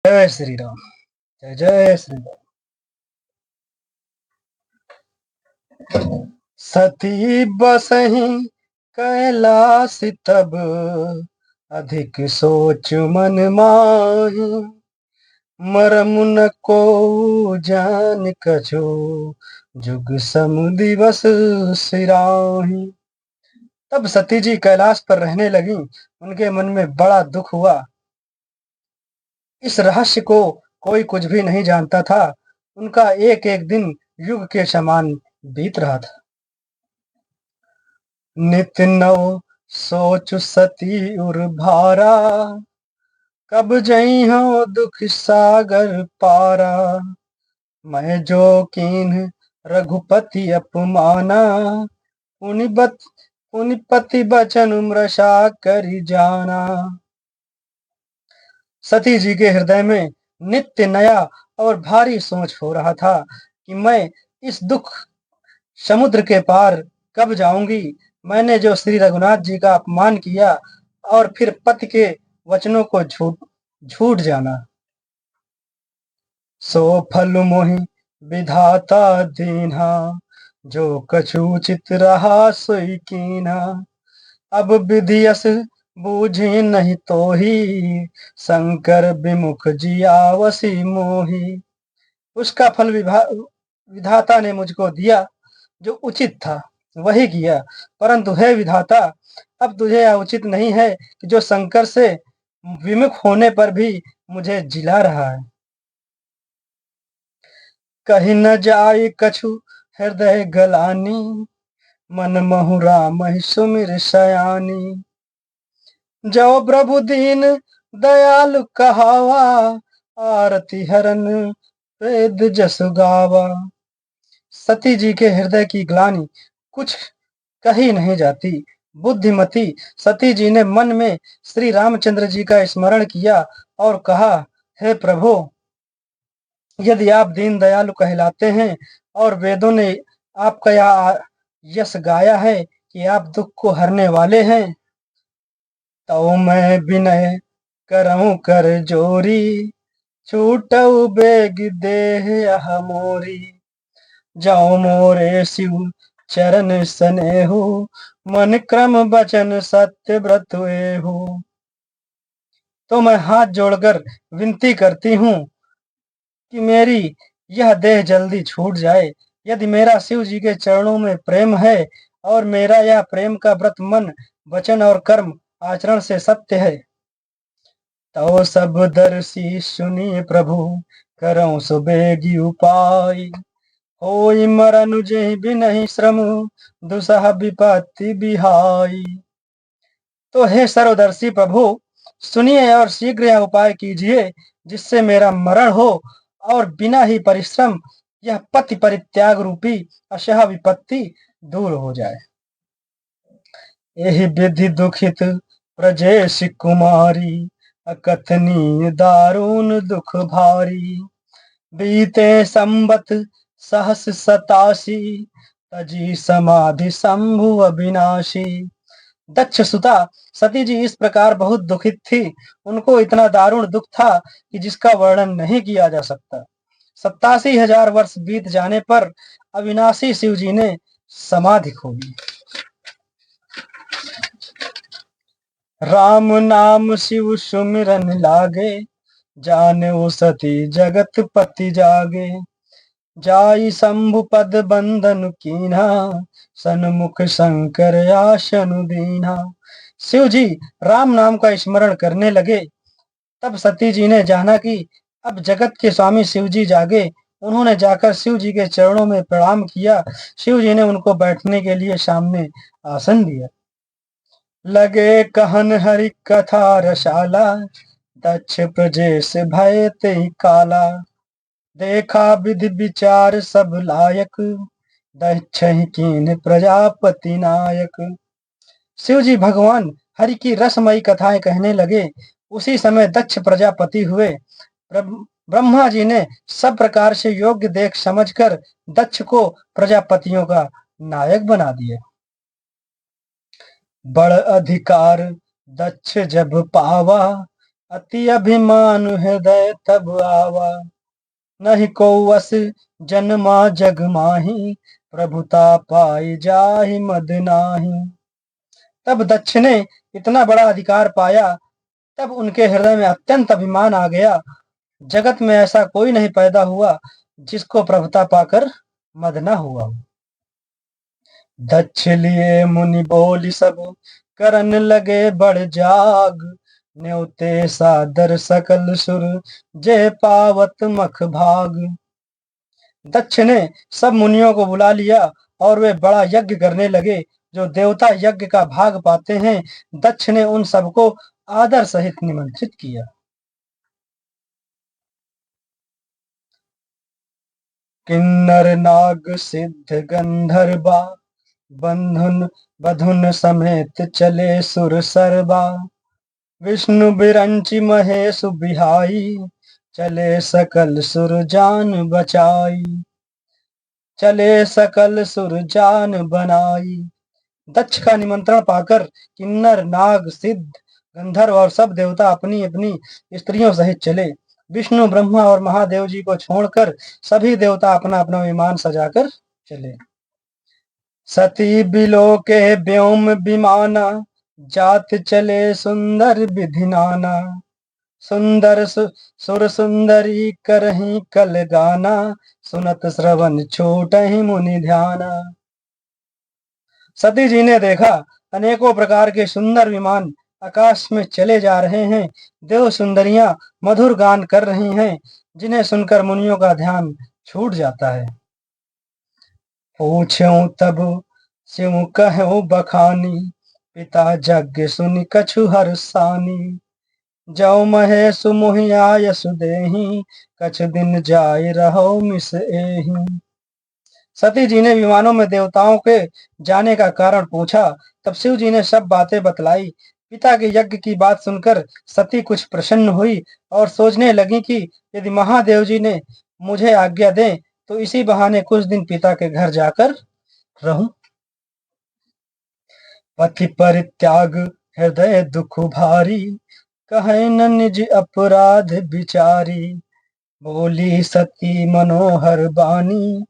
जय श्री राम। जय जय श्री राम। सती बसहि कैलाश तब, अधिक सोच मन माहि। मरम न को जान कछो, जुग सम दिवस सिराहि। तब सती जी कैलाश पर रहने लगी। उनके मन में बड़ा दुख हुआ। इस रहस्य को कोई कुछ भी नहीं जानता था। उनका एक एक दिन युग के समान बीत रहा था। नित नव सोच सती उर भारा, कब जई हो दुख सागर पारा। मैं जो कीन्ह रघुपति अपमाना, पुनिपति बचन मृषा करि जाना। सती जी के हृदय में नित्य नया और भारी सोच हो रहा था कि मैं इस दुख समुद्र के पार कब जाऊंगी। मैंने जो श्री रघुनाथ जी का अपमान किया और फिर पति के वचनों को झूठ झूठ जाना, सो फल मोहि विधाता दीन्हा। जो कछु चित रहा सोई कीन्हा। अब विधियस बूझी नहीं तो ही, शंकर विमुख जियावसी मोही। उसका फल विधाता ने मुझको दिया। जो उचित था वही किया, परंतु हे विधाता, अब तुझे यह उचित नहीं है कि जो शंकर से विमुख होने पर भी मुझे जिला रहा है। कहीं न जाए कछु हृदय गलानी, मन महु राम ही सुमिर सयानी। जो प्रभु दीन दयालु कहावा, आरती हरन वेद जस गावा। सती जी के हृदय की ग्लानि कुछ कही नहीं जाती। बुद्धिमती सती जी ने मन में श्री रामचंद्र जी का स्मरण किया और कहा, हे प्रभु, यदि आप दीन दयालु कहलाते हैं और वेदों ने आपका यह यश गाया है कि आप दुख को हरने वाले हैं, तो मैं विनय करऊं कर जोरी। छूटऊ बेग देह यह मोरी। जाओ मोरे शिव चरण स्नेहु, मन क्रम वचन सत्य व्रत एहु। तो मैं हाथ जोड़कर विनती करती हूँ कि मेरी यह देह जल्दी छूट जाए। यदि मेरा शिव जी के चरणों में प्रेम है और मेरा यह प्रेम का व्रत मन वचन और कर्म आचरण से सत्य है, तो सब दर्शी सुनिए प्रभु, करऊं सुबेगी उपाय। होई मरनु जेहि बिनहि श्रम, दुसह विपत्ति बिहाई। तो हे सर्वदर्शी प्रभु, सुनिए और शीघ्र यह उपाय कीजिए जिससे मेरा मरण हो और बिना ही परिश्रम यह पति परित्याग रूपी अशह विपत्ति दूर हो जाए। यही विधि दुखित प्रजेश कुमारी, अकथनीय दारुण दुख भारी। बीते संबत सहस सतासी, तजी समाधि शंभु अविनाशी। दक्ष सुता सती जी इस प्रकार बहुत दुखित थी। उनको इतना दारुण दुख था कि जिसका वर्णन नहीं किया जा सकता। 87,000 वर्ष बीत जाने पर अविनाशी शिव जी ने समाधि खो ली। राम नाम शिव सुमिरन लागे, जाने वो सती जगत पति जागे। जाई शंभु पद बंधन कीन्हा, सन्मुख शंकर आशनु दीन्हा। शिव जी राम नाम का स्मरण करने लगे। तब सती जी ने जाना कि अब जगत के स्वामी शिव जी जागे। उन्होंने जाकर शिव जी के चरणों में प्रणाम किया। शिव जी ने उनको बैठने के लिए सामने आसन दिया। लगे कहन हरि कथा रसाला, दक्ष प्रजेश भय ते काला। देखा विधि विचार सब लायक, दक्ष कीन्ह प्रजापति नायक। शिव जी भगवान हरि की रसमयी कथाएं कहने लगे। उसी समय दक्ष प्रजापति हुए। ब्रह्मा जी ने सब प्रकार से योग्य देख समझकर दक्ष को प्रजापतियों का नायक बना दिया। बड़ अधिकार दक्ष जब पावा, अति अभिमान हृदय तब आवा, नहीं को वस जन्मा जग माही, प्रभुता पाई जाहि मद नाही। तब दक्ष ने इतना बड़ा अधिकार पाया, तब उनके हृदय में अत्यंत अभिमान आ गया। जगत में ऐसा कोई नहीं पैदा हुआ जिसको प्रभुता पाकर मद न हुआ हो। दक्ष लिए मुनि बोली सब, करन लगे बढ़ जाग, न्योते सादर सकल सुर, जे पावत मख भाग। दक्ष ने सब मुनियों को बुला लिया और वे बड़ा यज्ञ करने लगे, जो देवता यज्ञ का भाग पाते हैं। दक्ष ने उन सबको आदर सहित निमंत्रित किया। किन्नर नाग सिद्ध गंधर्वा, बंधुन बधुन समेत चले सुर सरबा, विष्णु बिरंचि महेश बिहाई, चले सकल सुर जान बचाई, चले सकल सुर जान बनाई। दक्ष का निमंत्रण पाकर किन्नर नाग सिद्ध गंधर्व और सब देवता अपनी अपनी स्त्रियों सहित चले। विष्णु ब्रह्मा और महादेव जी को छोड़कर सभी देवता अपना अपना विमान सजाकर चले। सती बिलो के व्योम विमाना, जात चले सुंदर विधि नाना, सुंदर सुर सुंदरी करही कल गाना, सुनत श्रवण छोटहि मुनि ध्याना। सती जी ने देखा अनेकों प्रकार के सुंदर विमान आकाश में चले जा रहे हैं। देव सुंदरियां मधुर गान कर रही हैं, जिन्हें सुनकर मुनियों का ध्यान छूट जाता है। पूछूं तब स्यों कहूं बखानी, पिता यज्ञ सुनि कछु हर्षानी, जौ महेश मोहि आयसु देहि, कछु दिन जाय रहो मिस एहि। सती जी ने विमानों में देवताओं के जाने का कारण पूछा। तब शिव जी ने सब बातें बतलाई। पिता के यज्ञ की बात सुनकर सती कुछ प्रसन्न हुई और सोचने लगी कि यदि महादेव जी ने मुझे आज्ञा दें तो इसी बहाने कुछ दिन पिता के घर जाकर रहूं। पति परित्याग हृदय दुख भारी, कहे न निज अपराध विचारी, बोली सती मनोहर बानी,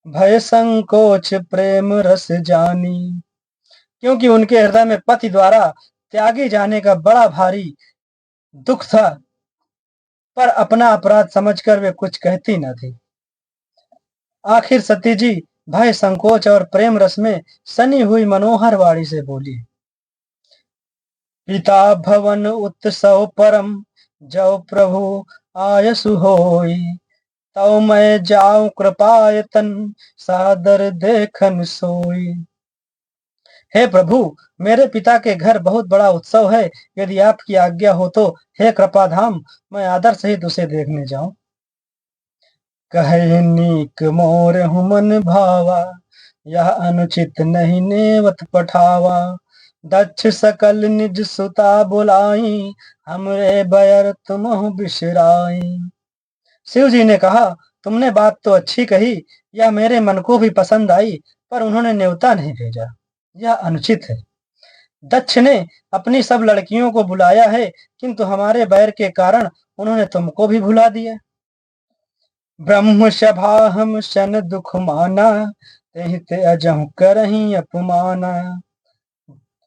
भय संकोच प्रेम रस जानी। क्योंकि उनके हृदय में पति द्वारा त्यागे जाने का बड़ा भारी दुख था, पर अपना अपराध समझकर वे कुछ कहती न थी। आखिर सती जी भय संकोच और प्रेम रस में सनी हुई मनोहर वाणी से बोली, पिता भवन उत्सव परम, जौ प्रभु आयसु होई, तौ मैं जाऊं कृपायतन, सादर देखन सोई। हे प्रभु, मेरे पिता के घर बहुत बड़ा उत्सव है। यदि आपकी आज्ञा हो तो हे कृपाधाम, मैं आदर सहित उसे देखने जाऊं। कहे नीक मोर हुमन भावा, यह अनुचित नहीं नेवत पठावा, दक्ष सकल निज सुता बुलाई, हमरे बयर तुमहु बिसराई। शिव जी ने कहा, तुमने बात तो अच्छी कही, यह मेरे मन को भी पसंद आई, पर उन्होंने न्योता नहीं भेजा, यह अनुचित है। दक्ष ने अपनी सब लड़कियों को बुलाया है, किंतु हमारे बैर के कारण उन्होंने तुमको भी भुला दिया। ब्रह्म सभा हम शन दुख माना, तेहि ते अजहु करही अपमाना,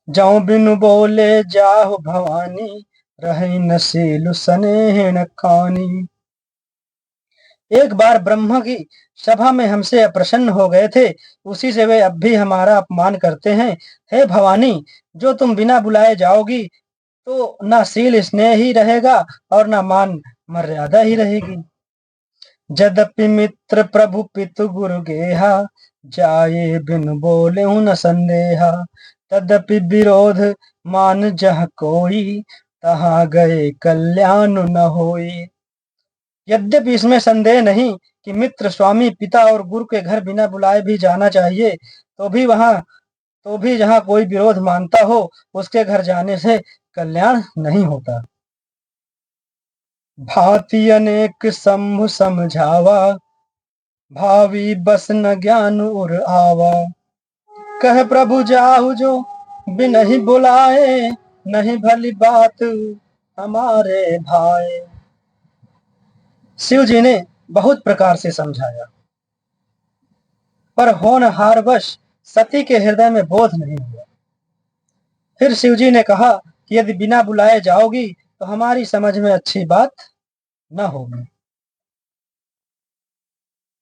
जौ बिनु बोले जाहु भवानी, रही नसीलु सनेह खानी। एक बार ब्रह्मा की सभा में हमसे अप्रसन्न हो गए थे, उसी से वे अब भी हमारा अपमान करते हैं। हे भवानी, जो तुम बिना बुलाए जाओगी तो ना शील स्नेह ही रहेगा और ना मान मर्यादा ही रहेगी। यद्यपि मित्र प्रभु पितु गुरु गेहा, जाए बिन बोले न संदेहा, तद्यपि विरोध मान जह कोई, तहाँ गए कल्याण न होई। यद्यपि इसमें संदेह नहीं कि मित्र स्वामी पिता और गुरु के घर बिना बुलाए भी जाना चाहिए, तो भी जहाँ कोई विरोध मानता हो उसके घर जाने से कल्याण नहीं होता। भांति अनेक संभु समझावा, भावी बस न ज्ञान उर आवा, कह प्रभु जाहु जो बिनहि बुलाए, नहीं भली बात हमारे भाई। शिव जी ने बहुत प्रकार से समझाया, पर होनहारवश सती के हृदय में बोध नहीं हुआ। फिर शिव जी ने कहा कि यदि बिना बुलाए जाओगी तो हमारी समझ में अच्छी बात न होगी।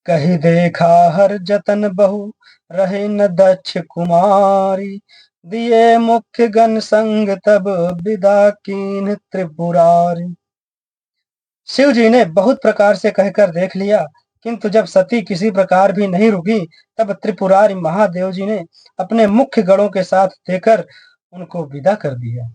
कही देखा हर जतन बहु रहे न दक्ष कुमारी, दिए मुख्य गण संग तब विदा कीन त्रिपुरारी। शिव जी ने बहुत प्रकार से कहकर देख लिया, किंतु जब सती किसी प्रकार भी नहीं रुकी, तब त्रिपुरारी महादेव जी ने अपने मुख्य गणों के साथ देकर उनको विदा कर दिया।